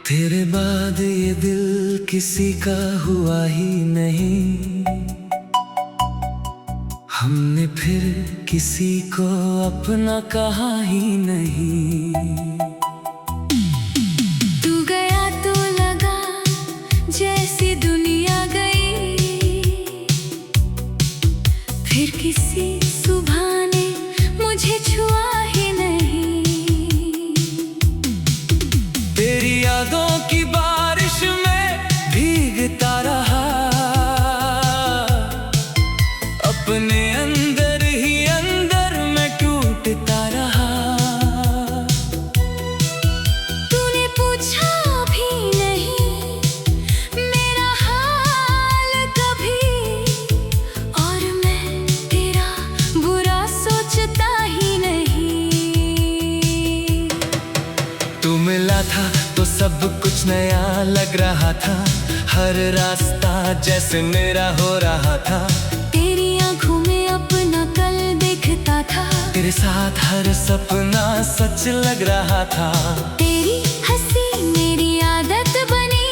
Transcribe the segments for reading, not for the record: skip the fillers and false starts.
तेरे बाद ये दिल किसी का हुआ ही नहीं। हमने फिर किसी को अपना कहा ही नहीं। तू गया तो लगा जैसी दुनिया गई, फिर किसी सुबह ने मुझे छुआ ही नहीं। तेरी यादों की बारिश में भीगता रहा, अपने अंदर ही अंदर मैं टूटता रहा। तूने पूछा भी नहीं मेरा हाल कभी, और मैं तेरा बुरा सोचता ही नहीं। तू मिला था तो सब कुछ नया लग रहा था, हर रास्ता जैसे मेरा हो रहा था। तेरी आंखों में अपना कल दिखता था, तेरे साथ हर सपना सच लग रहा था। तेरी हंसी मेरी आदत बनी,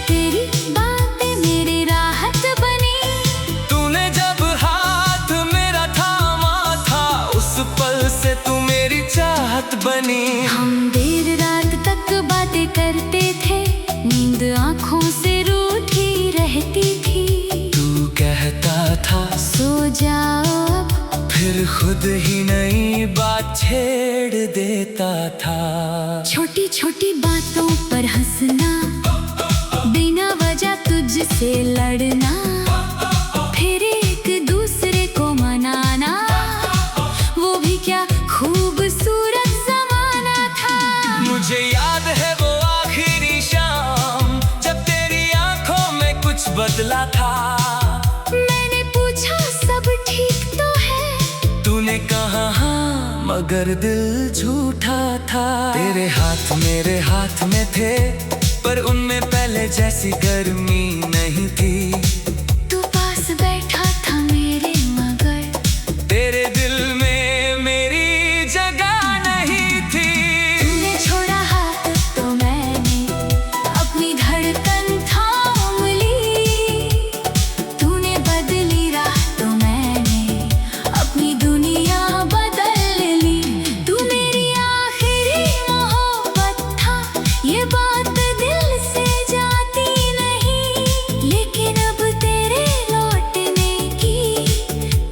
तेरी बातें मेरी राहत बनी। तूने जब हाथ मेरा थामा था, उस पल से तू मेरी चाहत बनी। हम देर रात तक बातें करते थे, नींद आंखों से रूठी रहती थी। तू कहता था सो जाओ अब, फिर खुद ही नई बात छेड़ देता था। छोटी छोटी बातों पर हंसना, बिना वजह तुझसे लड़ना, फिर एक दूसरे को मनाना, वो भी क्या खूबसूरत ज़माना था। मुझे याद है वो आखिरी शाम, जब तेरी आंखों में कुछ बदला था। मैंने पूछा सब ठीक तो है, तूने कहा हाँ, मगर दिल झूठा था। तेरे हाथ मेरे हाथ में थे, पर उनमें पहले जैसी गर्मी नहीं थी। तू पास बैठा था मेरे, मगर तेरे दिल में मेरी जगह नहीं थी। तूने छोड़ा हाथ तो मैंने अपनी धड़कन थाम ली। तूने बदली राह तो मैंने अपनी दुनिया बदल ली। तू मेरी आखिरी मोहब्बत था, ये बात दिल से जाती नहीं। लेकिन अब तेरे लौटने की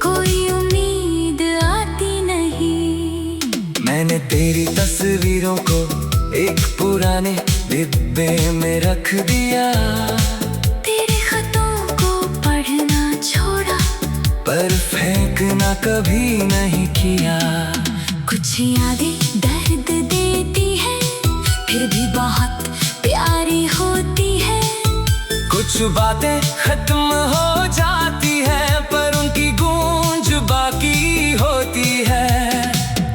कोई उम्मीद आती नहीं। मैंने तेरी तस्वीरों को एक पुराने डिब्बे में रख दिया, तेरे खतों को पढ़ना छोड़ा, पर फेंकना कभी नहीं किया। कुछ यादें दर्द देती है, फिर भी बहुत प्यारी होती है। कुछ बातें खत्म हो जाती हैं, पर उनकी गूंज बाकी होती है।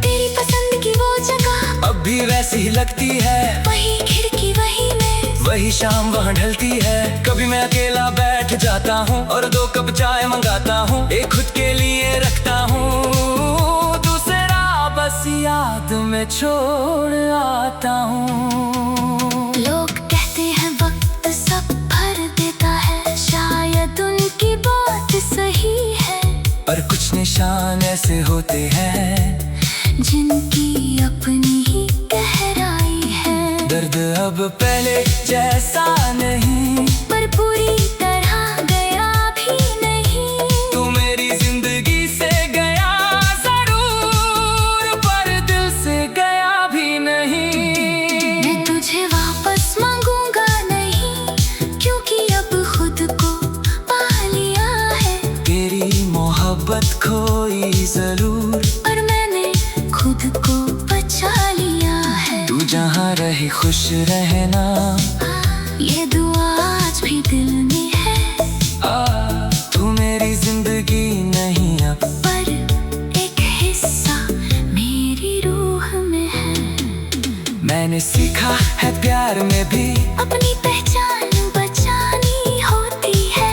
तेरी पसंद की वो जगह अब भी वैसी ही लगती है, वही खिड़की वही मेज, वही शाम वहाँ ढलती है। कभी मैं अकेला बैठ जाता हूँ और 2 कप चाय मंगाता हूँ, एक खुद के लिए रखता हूँ, दूसरा बस याद में छोड़ आता हूँ। लोग कहते हैं वक्त सब भर देता है, शायद उनकी बात सही है। पर कुछ निशान ऐसे होते हैं जिनकी अपनी ही गहराई है। दर्द अब पहले जैसा नहीं, पर पूरी तरह गया भी नहीं। तू मेरी जिंदगी से गया जरूर, पर दिल से गया भी नहीं। मैं तुझे वापस मांगूंगा नहीं, क्योंकि अब खुद को पा लिया है। तेरी मोहब्बत खोई जरूर, पर मैंने खुद को बचा लिया है। तू जहाँ रही खुश रहना, ये दुआ आज भी दिल में है। तू मेरी जिंदगी नहीं अब, पर एक हिस्सा मेरी रूह में है। मैंने सीखा है प्यार में भी अपनी पहचान बचानी होती है।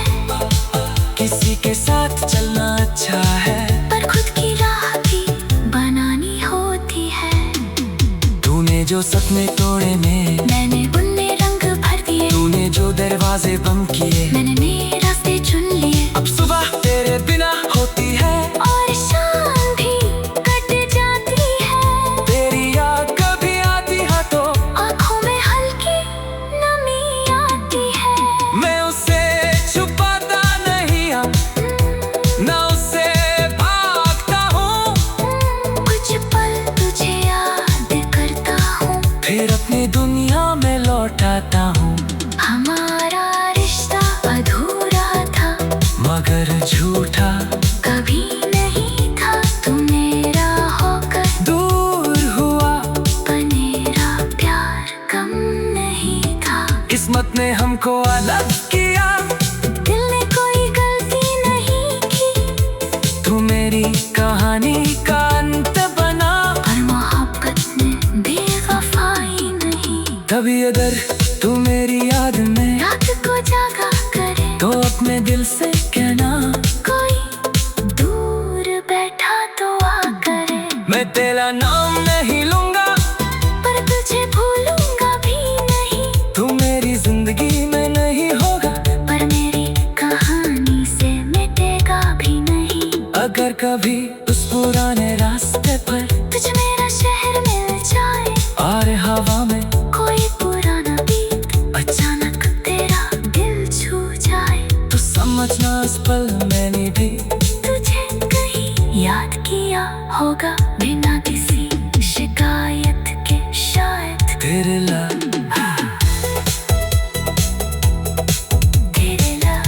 किसी के साथ चलना अच्छा है, पर खुद की राह भी बनानी होती है। तूने जो सपने तोड़े में मैंने उनमें जो दरवाजे बंद किए, मैंने नए रास्ते चुन लिए। अब सुबह तेरे बिना होती है और शाम भी कट जाती है। तेरी याद कभी आती है तो आँखों में हल्की नमी आती है। मैं उसे छुपाता नहीं अब, ना उससे भागता हूँ। कुछ पल तुझे याद करता हूँ, फिर अपनी दुनिया में लौट आता हूँ। हमारा रिश्ता अधूरा था, मगर झूठा कभी नहीं था। तू मेरा होकर दूर हुआ, मेरा प्यार कम नहीं था। किस्मत ने हमको अलग किया, दिल ने कोई गलती नहीं की। तू मेरी कहानी का अंत बना, और मोहब्बत ने बेवफाई नहीं। तभी अगर तू मेरी याद में रात को जागा करे तो अपने दिल से कहना, कोई दूर बैठा तो आ करे। मैं तेरा नाम नहीं लूंगा, पर तुझे भूलूंगा भी नहीं। तू मेरी जिंदगी में नहीं होगा, पर मेरी कहानी से मिटेगा भी नहीं। अगर कभी उस पुराने रास्ते पर तुझ मेरा शहर मिल जाए, और हवा में कोई पुराना गीत अचानक तेरा दिल छू जाए, तो समझना उस पल मैंने भी तुझे कहीं याद किया होगा, बिना किसी शिकायत के शायद। तेरे ला तेरे ला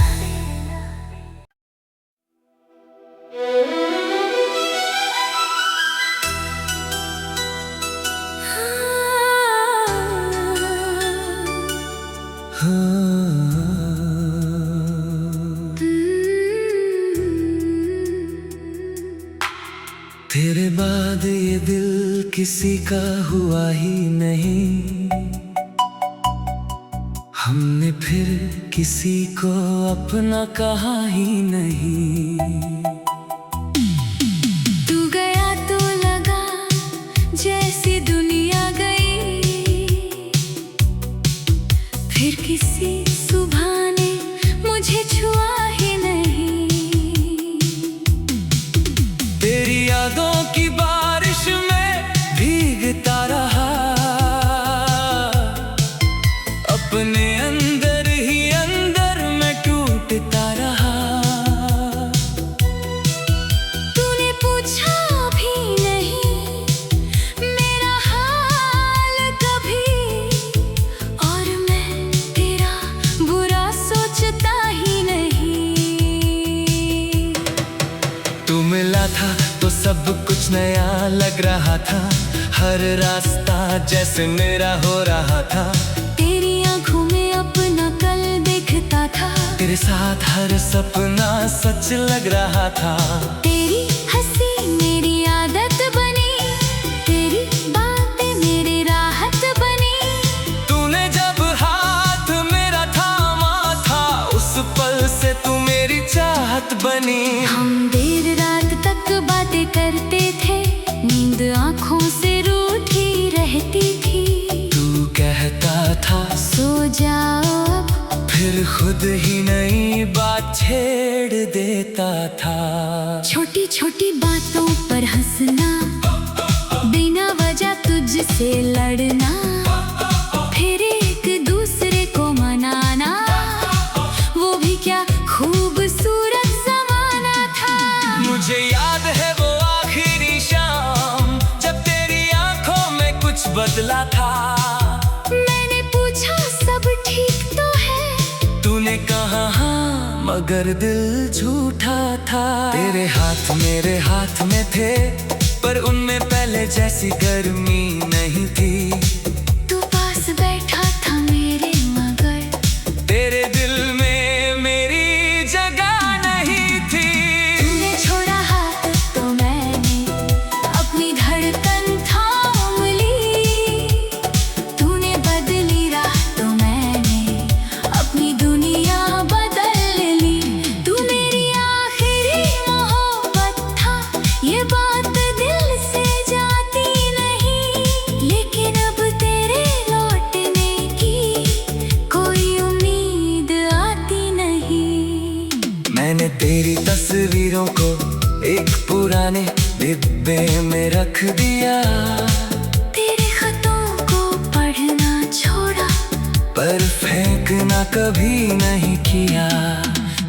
तेरे बाद ये दिल किसी का हुआ ही नहीं, हमने फिर किसी को अपना कहा ही नहीं। तू गया तो लगा जैसी दुनिया गई, फिर किसी सुबह ने मुझे छुआ ही नहीं। तेरी यादों की बारिश में भीगता रहा, अपने अंदर ही अंदर में टूटता रहा। तूने पूछा भी नहीं मेरा हाल कभी, और मैं तेरा बुरा सोचता ही नहीं। तू मिला था तो सब कुछ नया लग रहा था, हर रास्ता जैसे मेरा हो रहा था। तेरी आंखों में अपना कल दिखता था, तेरे साथ हर सपना सच लग रहा था। तेरी हंसी मेरी आदत बनी, तेरी बातें मेरी राहत बनी। तूने जब हाथ मेरा थामा था, उस पल से तू मेरी चाहत बनी। हम देर रात तक बातें करते थे, नींद आंखों से रूठी रहती थी। तू कहता था सो जाओ अब, फिर खुद ही नई बात छेड़ देता था। छोटी छोटी बातों पर हंसना, बिना वजह तुझसे लड़ना, फिर एक दूसरे को मनाना, वो भी क्या खूबसूरत ज़माना था। मुझे याद है वो आखिरी शाम, जब तेरी आंखों में कुछ बदला था। मैंने पूछा सब ठीक तो है, तूने कहा हाँ, मगर दिल झूठा था। तेरे हाथ मेरे हाथ में थे, पर उनमें पहले जैसी गर्मी नहीं थी। तू पास बैठा था मेरे, मगर तेरे दिल में मेरी जगह नहीं थी। तूने छोड़ा हाथ तो मैंने अपनी धड़कन थाम ली। तूने बदली राह तो मैंने अपनी दुनिया बदल ली। तू मेरी आखिरी मोहब्बत था, ये बात दिल से जाती नहीं। कभी नहीं किया।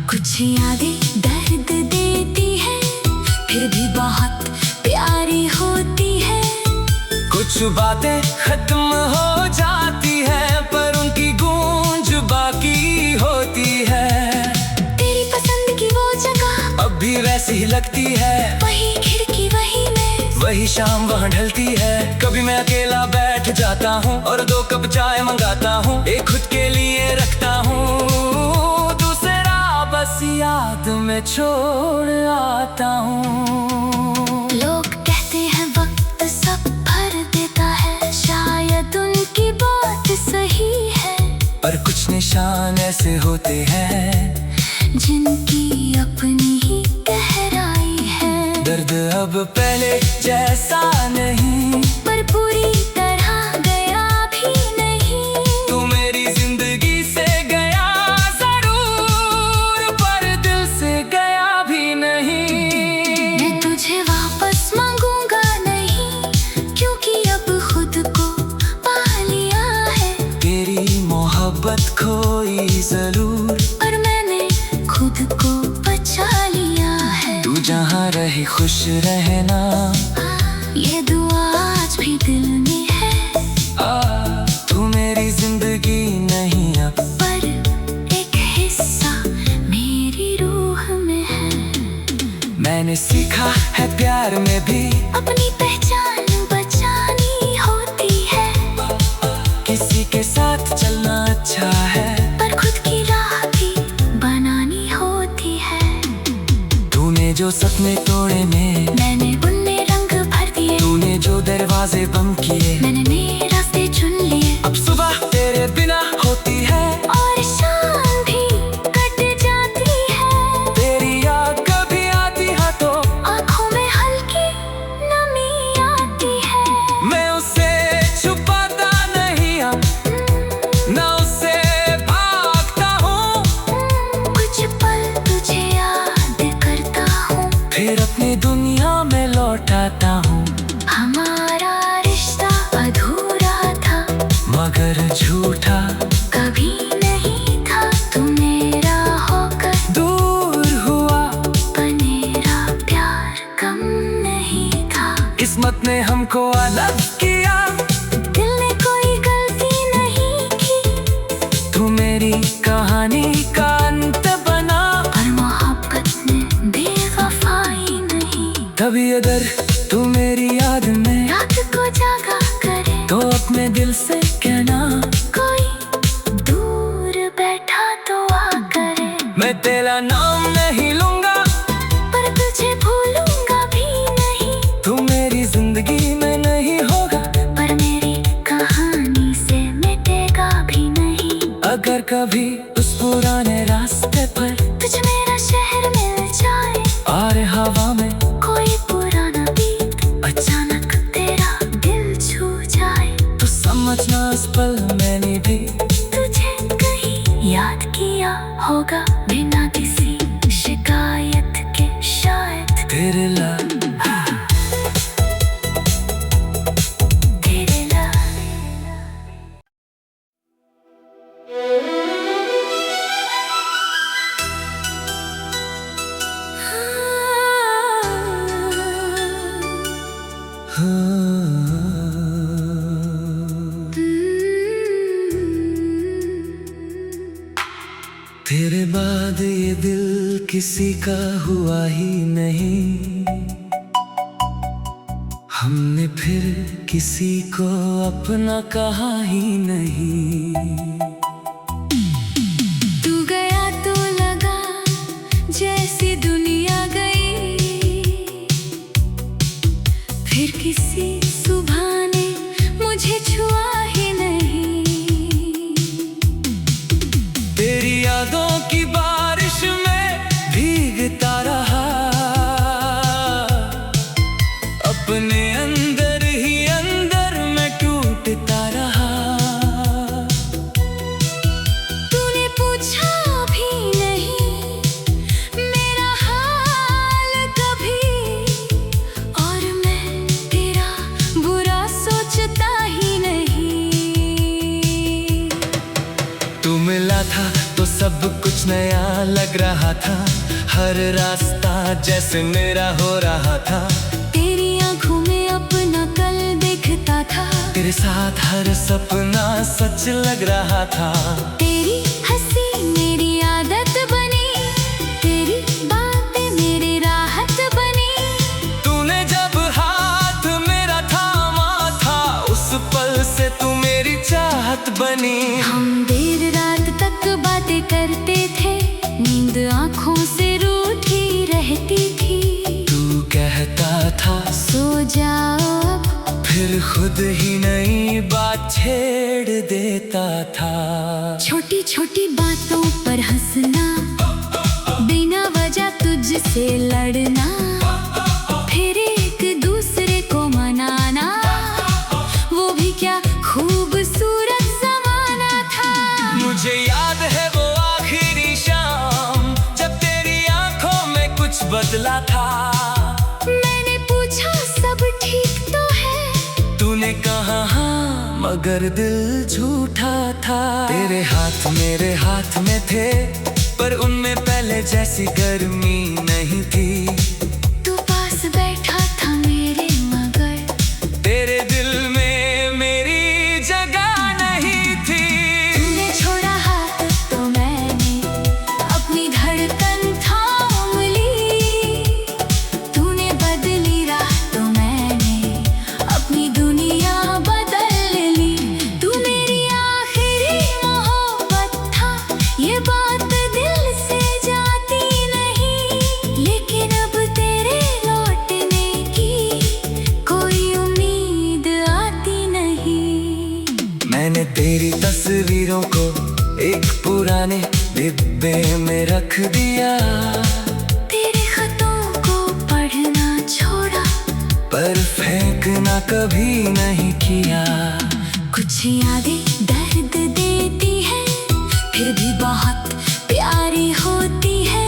कुछ यादें दर्द देती है, फिर भी बहुत प्यारी होती है। कुछ बातें खत्म हो जाती है, पर उनकी गूंज बाकी होती है। तेरी पसंद की वो जगह अब भी वैसी ही लगती है, वही खिड़की वही मेज, वही शाम वहाँ ढलती है। कभी मैं अकेला बैठ जाता हूँ और 2 कप चाय मंगाता हूँ, एक खुद के लिए रखता हूँ, दूसरा बस याद में छोड़ आता हूँ। लोग कहते हैं वक्त सब भर देता है, शायद उनकी बात सही है। पर कुछ निशान ऐसे होते हैं जिनकी अपनी ही गहराई है। दर्द अब पहले जैसा नहीं, पर पूरी तरह गया भी नहीं। तू मेरी जिंदगी से गया जरूर, पर दिल से गया भी नहीं। मैं तुझे वापस मांगूंगा नहीं, क्योंकि अब खुद को पा लिया है। तेरी मोहब्बत खोई जरूर, पर मैंने खुद को बचा लिया है। तू जहाँ रही खुश रहना, ये दुआ आज भी दिल में है। तू मेरी जिंदगी नहीं अब, पर एक हिस्सा मेरी रूह में है। मैंने सीखा है प्यार में भी अपनी पहचान बचानी होती है। किसी के साथ चलना अच्छा है, पर खुद की राह भी बनानी होती है। तूने जो सपने तोड़े मैंने उनमें रंग भर दिए, तूने जो दरवाजे बंद किए, मैंने नए रास्ते चुन लिए। अब सुबह तेरे बिना होती है और शाम भी कट जाती है। तेरी याद कभी आती है तो आँखों में हल्की नमी आती है। मैं उसे छुपाता नहीं अब, ना उससे भागता हूँ। कुछ पल तुझे याद करता हूँ, फिर अपनी दुनिया में लौट आता हूँ। हमारा रिश्ता अधूरा था, मगर झूठा कभी नहीं था। तू मेरा होकर दूर हुआ, पर मेरा प्यार कम नहीं था। किस्मत ने हमको अलग किया, दिल ने कोई गलती नहीं की। तू मेरी कहानी का अंत बना, पर मोहब्बत ने बेवफाई नहीं। तभी अगर तू मेरी याद में रात को जागा करे तो अपने दिल से कहना, कोई दूर बैठा तो आ करे। मैं तेरा नाम नहीं लूंगा, पर तुझे भूलूंगा भी नहीं। तू मेरी जिंदगी में नहीं होगा, पर मेरी कहानी से मिटेगा भी नहीं। अगर कभी उस पुराने रास्ते पर तुझ मेरा शहर मिल जाए और हवा में कोई पुराना गीत अचानक तेरा दिल छू जाए, तो समझना इस पल मैंने भी तुझे कहीं याद किया होगा बिना किसी शिकायत के शायद। तेरे ला तेरे ला तेरे बाद ये दिल किसी का हुआ ही नहीं, हमने फिर किसी को अपना कहा ही नहीं। तू गया तो लगा जैसी दुनिया गई, फिर किसी सुबह ने मुझे छुआ ही नहीं। तेरी यादों की बारिश में भीगता रहा, अपने अंदर ही अंदर में टूटता रहा। सब कुछ नया लग रहा था, हर रास्ता जैसे मेरा हो रहा था। तेरी आंखों में अपना कल दिखता था, तेरे साथ हर सपना सच लग रहा था। तेरी हंसी मेरी आदत बनी, तेरी बातें मेरी राहत बनी। तूने जब हाथ मेरा थामा था, उस पल से तू मेरी चाहत बनी। हम देर रात तक बातें करते थे, नींद आंखों से रूठी रहती थी। तू कहता था सो जाओ अब, फिर खुद ही नई बात छेड़ देता था। छोटी छोटी बातों पर हंसना, बिना वजह तुझसे लड़ना, फिर एक दूसरे को मनाना, वो भी क्या खूबसूरत ज़माना था। मुझे याद है वो आखिरी शाम, जब तेरी आंखों में कुछ बदला था। मैंने पूछा सब ठीक तो है, तूने कहा हाँ, मगर दिल झूठा था। तेरे हाथ मेरे हाथ में थे, पर उनमें पहले जैसी गर्मी नहीं थी। तू पास बैठा था मेरे, मगर तेरे दिल में मेरी जगह नहीं थी। तूने छोड़ा हाथ तो मैंने अपनी धड़कन थाम ली। तूने बदली राह तो मैंने अपनी दुनिया बदल ली। तू मेरी आखिरी मोहब्बत था, ये बात दिल से जाती नहीं, लेकिन अब तेरे लौटने की कोई उम्मीद आती नहीं। मैंने तेरी तस्वीरों को एक पुराने डिब्बे में रख दिया, तेरे खतों को पढ़ना छोड़ा, पर फेंकना कभी नहीं किया। कुछ यादें दर्द देती है, फिर भी बहुत प्यारी होती है।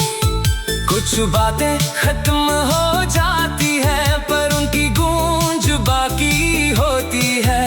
कुछ बातें खत्म हो जाती हैं, पर उनकी गूंज बाकी होती है।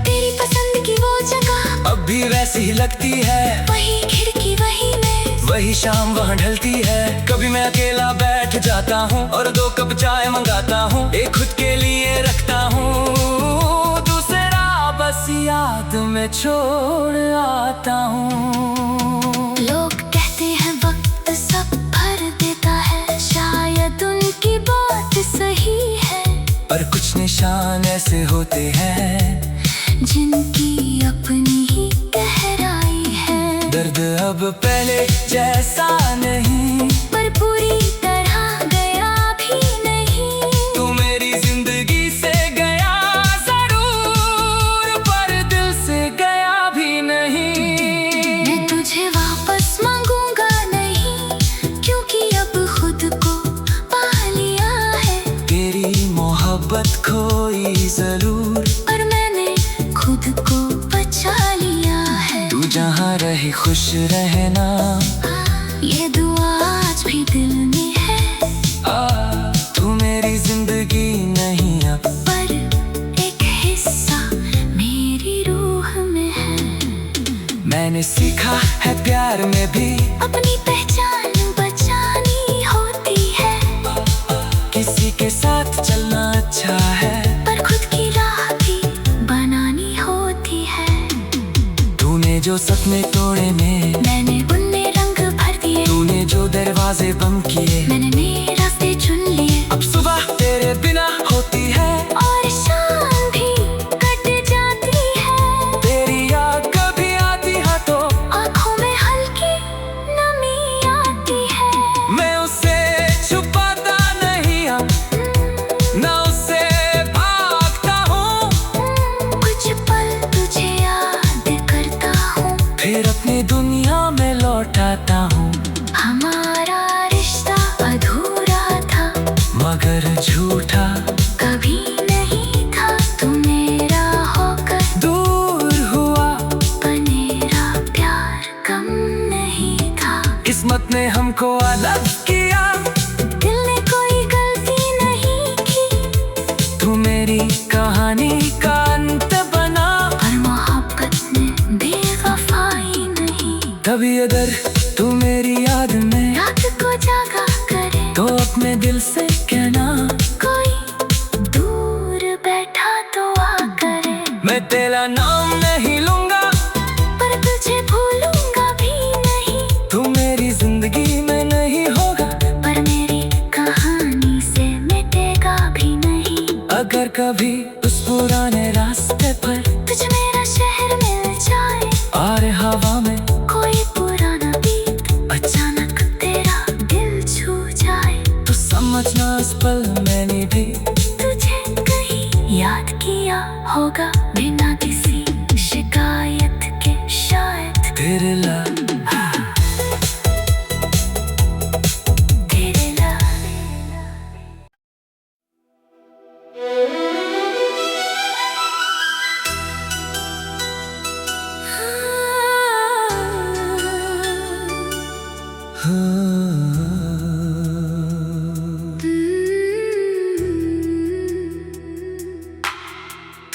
तेरी पसंद की वो जगह अब भी वैसी ही लगती है, वही खिड़की वही मेज, वही शाम वहाँ ढलती है। कभी मैं अकेला बैठ जाता हूँ और 2 कप चाय मंगाता हूँ, एक खुद के लिए रखता हूँ, दूसरा बस याद में छोड़ आता हूँ। लोग कहते हैं वक्त सब भर देता है, शायद उनकी बात सही है, पर कुछ निशान ऐसे होते हैं जिनकी अपनी ही गहराई है। दर्द अब पहले जैसा नहीं, पर पूरी तरह गया भी नहीं। तू मेरी जिंदगी से गया जरूर, पर दिल से गया भी नहीं। मैं तुझे वापस मांगूंगा नहीं, क्योंकि अब खुद को पा लिया है। तेरी मोहब्बत खोई जरूर, पर मैंने खुद को बचा लिया है। तू जहाँ रही खुश रहना, ये दुआ आज भी दिल में है। तू मेरी जिंदगी नहीं अब, पर एक हिस्सा मेरी रूह में है। मैंने सीखा है प्यार में भी अपनी पहचान बचानी होती है, किसी के साथ चलना अच्छा है, पर खुद की राह भी बनानी होती है। तूने जो सपने तोड़े मैंने उनमें रंग भर दिए, तूने जो दरवाजे बंद किए, मैंने नए रास्ते चुन लिए। अब सुबह तेरे बिना होती है, और शाम भी कट जाती है। तेरी याद कभी आती है तो आँखों में हल्की नमी आती है। मैं उसे छुपाता नहीं अब, ना उससे भागता हूँ। कुछ पल तुझे याद करता हूँ, फिर अपनी दुनिया में लौट आता हूँ। हमारा रिश्ता अधूरा था, मगर झूठा कभी नहीं था। तू मेरा होकर दूर हुआ, मेरा प्यार कम नहीं था। किस्मत ने हमको अलग किया, दिल ने कोई गलती नहीं की, तू मेरी कहानी का अंत बना। पर मोहब्बत ने बेवफाई नहीं। तभी कभी अगर तू मेरी याद में रात को जागा करे तो अपने दिल से कहना, कोई दूर बैठा तो आ करे। मैं तेरा नाम नहीं लूंगा पर तुझे भूलूंगा भी नहीं। तू मेरी जिंदगी में नहीं होगा पर मेरी कहानी से मिटेगा भी नहीं। अगर कभी उस पुराने रास्ते पर तुझ मेरा शहर मिल जाए और हवा में कोई पुराना गीत अचानक तेरा दिल छू जाए, तो समझना उस पल मैंने भी तुझे कहीं याद किया होगा बिना किसी शिकायत के शायद। तेरे ला तेरे ला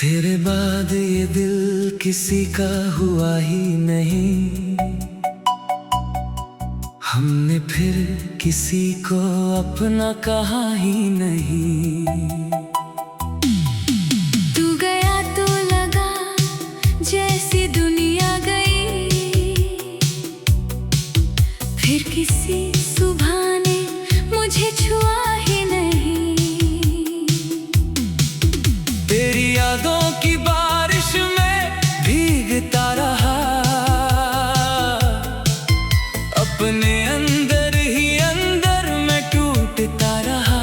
तेरे बाद ये दिल किसी का हुआ ही नहीं। हमने फिर किसी को अपना कहा ही नहीं। तू गया तो लगा जैसी दुनिया गई, फिर किसी सुबह ने मुझे छुआ ही नहीं। तेरी यादों की बारिश में भीगता रहा, अपने अंदर ही अंदर मैं टूटता रहा।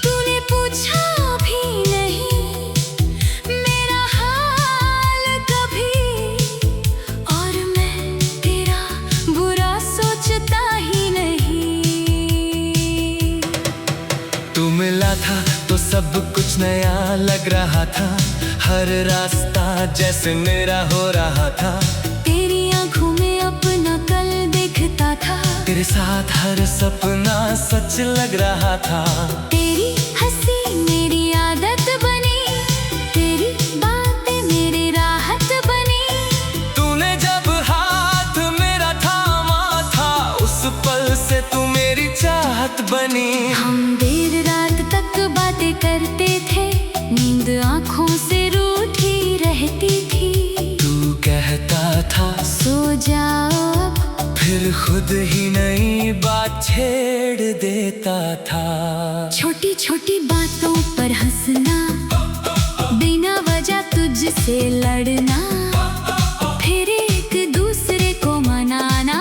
तूने पूछा भी नहीं मेरा हाल कभी, और मैं तेरा बुरा सोचता ही नहीं। तू मिला था तो सब कुछ नया लग रहा था, हर रास्ता जैसे मेरा हो रहा था। तेरी आंखों में अपना कल दिखता था, तेरे साथ हर सपना सच लग रहा था। तेरी हंसी मेरी आदत बनी, तेरी बातें मेरी राहत बनी। तूने जब हाथ मेरा थामा था, उस पल से तू मेरी चाहत बनी। हम देर रात तक बातें करते थे, नींद आंखों से रूठी रहती थी। तू कहता था सो जाओ अब, फिर खुद ही नई बात छेड़ देता था। छोटी छोटी बातों पर हंसना, बिना वजह तुझसे लड़ना, फिर एक दूसरे को मनाना,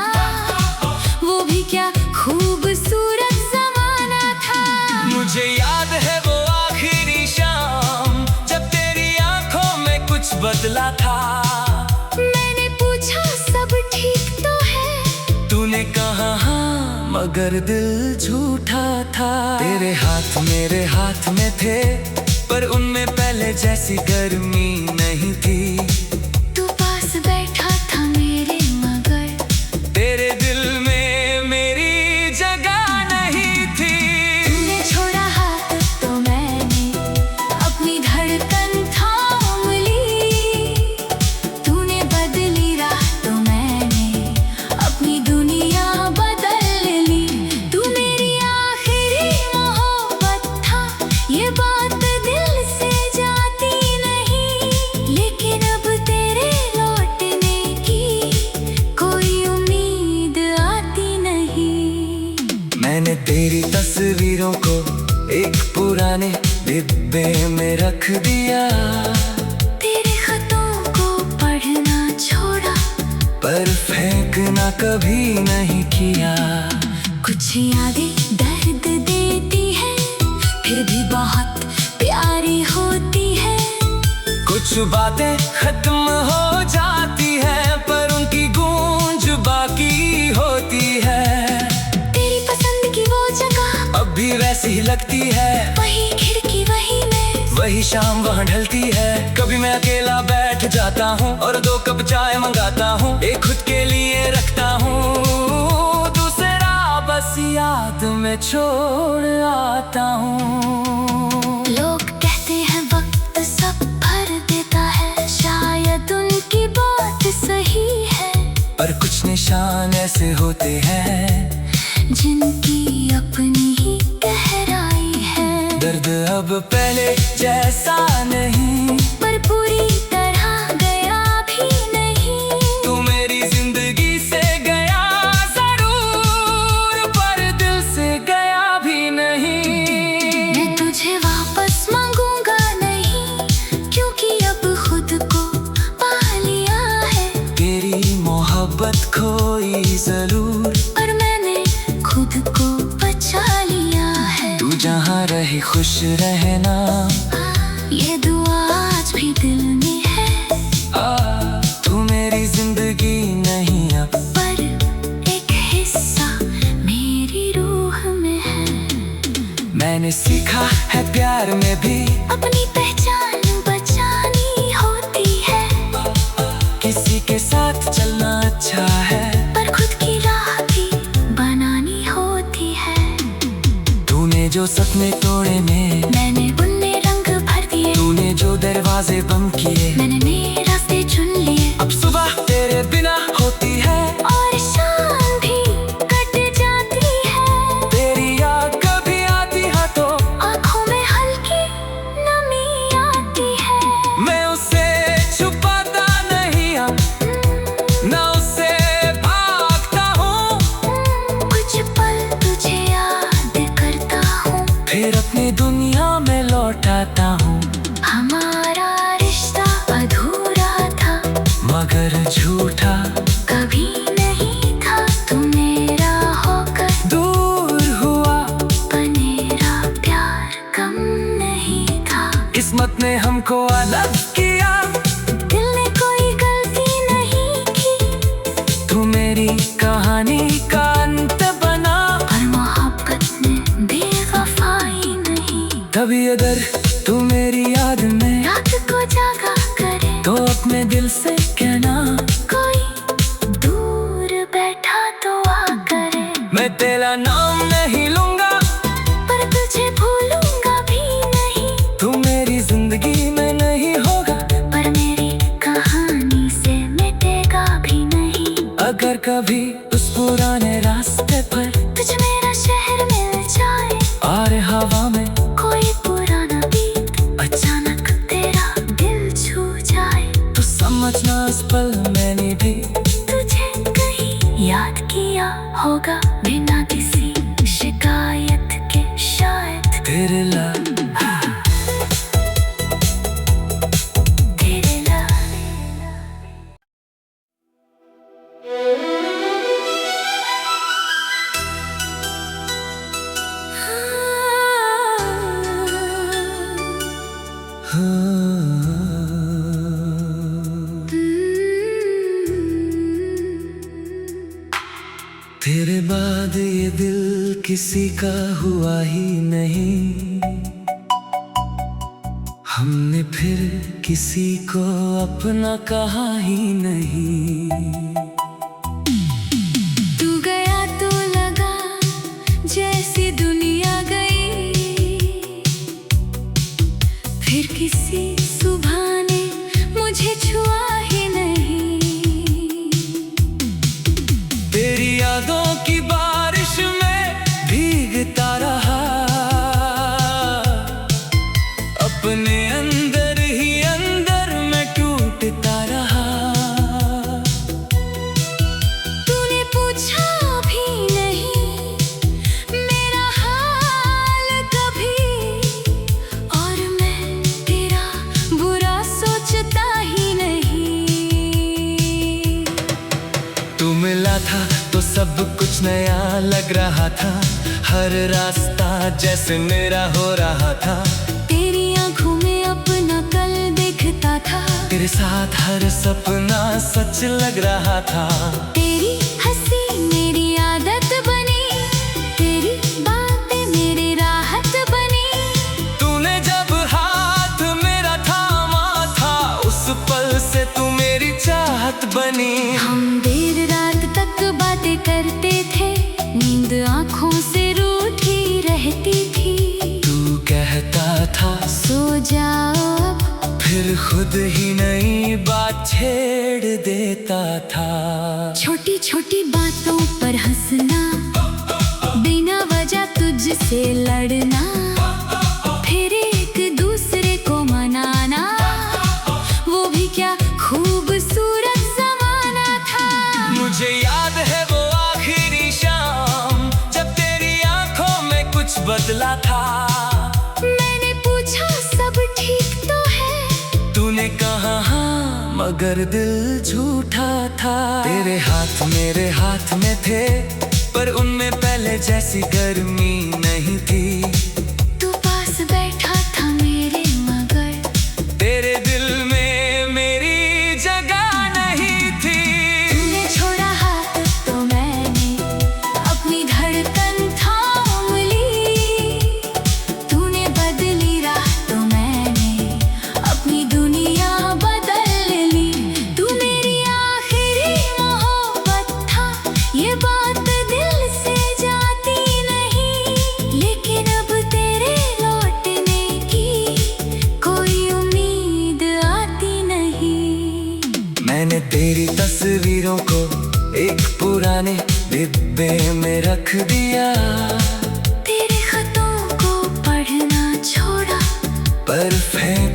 वो भी क्या खूबसूरत ज़माना था। मुझे याद है वो आखिरी शाम जब तेरी आंखों में कुछ बदला था। मैंने पूछा सब ठीक तो है, तूने कहा हाँ, मगर दिल झूठा था। तेरे हाथ मेरे हाथ में थे, पर उनमें पहले जैसी गर्मी नहीं थी। तू पास बैठा था मेरे, मगर तेरे दिल में मेरी जगह नहीं थी। तूने छोड़ा हाथ तो मैंने अपनी धड़कन थाम ली। तूने बदली राह तो मैंने अपनी दुनिया बदल ली। तू मेरी आखिरी मोहब्बत था, ये बात दिल से जाती नहीं। लेकिन अब तेरे लौटने की कोई उम्मीद आती नहीं। मैंने तेरी तस्वीरों को एक पुराने डिब्बे में रख दिया, तेरे खतों को पढ़ना छोड़ा, पर फेंकना कभी नहीं किया। कुछ यादें दर्द देती है, फिर भी बहुत प्यारी होती है। कुछ बातें खत्म हो जाती है, पर उनकी गूंज बाकी होती है। तेरी पसंद की वो जगह अब भी वैसी ही लगती है, वही खिड़की वही मेज, वही शाम वहाँ ढलती है। कभी मैं अकेला बैठ जाता हूँ और 2 कप चाय मंगाता हूँ, एक खुद के लिए रखता हूँ, दूसरा बस याद में छोड़ आता हूँ। लोग कहते हैं वक्त सब भर देता है, शायद उनकी बात सही ऐसे होते हैं जिनकी अपनी ही गहराई है। दर्द अब पहले जैसा नहीं, पर पूरी तरह गया भी नहीं। तू मेरी जिंदगी से गया जरूर, पर दिल से गया भी नहीं। मैं तुझे वापस मांगूंगा नहीं, क्योंकि अब खुद को पा लिया है। तेरी मोहब्बत खोई जरूर, पर मैंने खुद को बचा लिया है। तू जहाँ रही खुश रहना, ये दुआ आज भी दिल में है। तू मेरी जिंदगी नहीं अब, पर एक हिस्सा मेरी रूह में है। मैंने सीखा है प्यार में भी अपनी पहचान बचानी होती है। किसी के साथ चलना अच्छा है, पर खुद की राह भी बनानी होती है। तूने जो सपने तोड़े मैंने उनमें रंग भर दिए। तूने जो दरवाजे बंद किए, मैंने नए रास्ते चुन लिए। अब सुबह तेरे बिना होती है और शाम भी कट जाती है। तेरी याद कभी आती है तो आँखों में हल्की नमी आती है। मैं उसे छुपाता नहीं अब, ना उससे भागता हूँ। कुछ पल तुझे याद करता हूँ, फिर अपनी दुनिया में लौट आता हूँ। हमारा रिश्ता अधूरा था, मगर झूठा कभी नहीं था। तू मेरा होकर दूर हुआ, मेरा प्यार कम नहीं था। किस्मत ने हमको अलग किया, दिल ने कोई गलती नहीं की। तू मेरी कहानी का अंत बना। पर मोहब्बत ने बेवफाई नहीं। कभी अगर तू मेरी याद में रात को जागा करे तो अपने दिल से कहना, कोई दूर बैठा तो आ करे। मैं तेरा नाम नहीं लूंगा, पर तुझे भूलूंगा भी नहीं। तू मेरी जिंदगी में नहीं होगा, पर मेरी कहानी से मिटेगा भी नहीं। अगर कभी उस पुराने रास्ते पर तुझ मेरा शहर मिल जाए और हवा में कोई पुराना गीत अचानक तेरा दिल छू जाए, तो समझना इस पल मैंने भी तुझे कहीं याद किया होगा बिना किसी शिकायत के शायद। तेरे ला तेरे ला तेरे बाद ये दिल किसी का हुआ ही नहीं। हमने फिर किसी को अपना कहा ही नहीं। तू गया तो लगा जैसी दुनिया गई, फिर किसी सुबह ने मुझे छुआ ही नहीं। तेरी यादों की बारिश में भीगता रहा, अपने अंदर ही अंदर मैं टूटता रहा। तूने पूछा भी नहीं मेरा हाल कभी, और मैं तेरा बुरा सोचता ही नहीं। तू मिला था तो सब कुछ नया लग रहा था, हर रास्ता जैसे मेरा हो रहा था। तेरी आंखों में अपना कल दिखता था, तेरे साथ हर सपना सच लग रहा था। तेरी हंसी मेरी आदत बनी, तेरी बातें मेरी राहत बनी। तूने जब हाथ मेरा थामा था, उस पल से तू मेरी चाहत बनी। हम देर रात तक बातें करते थे, नींद आंखों से रूठी रहती थी। तू कहता था सो जाओ अब, फिर खुद ही नई बात छेड़ देता था। छोटी छोटी बातों पर हंसना, बिना वजह तुझसे लड़ना, फिर एक दूसरे को मनाना, वो भी क्या खूबसूरत ज़माना था। मुझे याद है वो आखिरी शाम जब तेरी आंखों में कुछ बदला था। मैंने पूछा सब ठीक तो है, तूने कहा हाँ मगर दिल झूठा था। तेरे हाथ मेरे हाथ में थे पर उनमें पहले जैसी गर्मी नहीं थी। तू पास बैठा था मेरे मगर तेरे दिल में मेरी जगह नहीं थी। तूने छोड़ा हाथ तो मैंने अपनी धड़कन थाम ली। तूने बदली राह तो मैंने अपनी दुनिया बदल ली। तू मेरी आखिरी मोहब्बत था, ये बात दिल से जाती नहीं, लेकिन अब तेरे लौटने की कोई उम्मीद आती नहीं। मैंने तेरी तस्वीरों को एक पुराने डिब्बे में रख दिया। तेरे खतों को पढ़ना छोड़ा, पर फेंक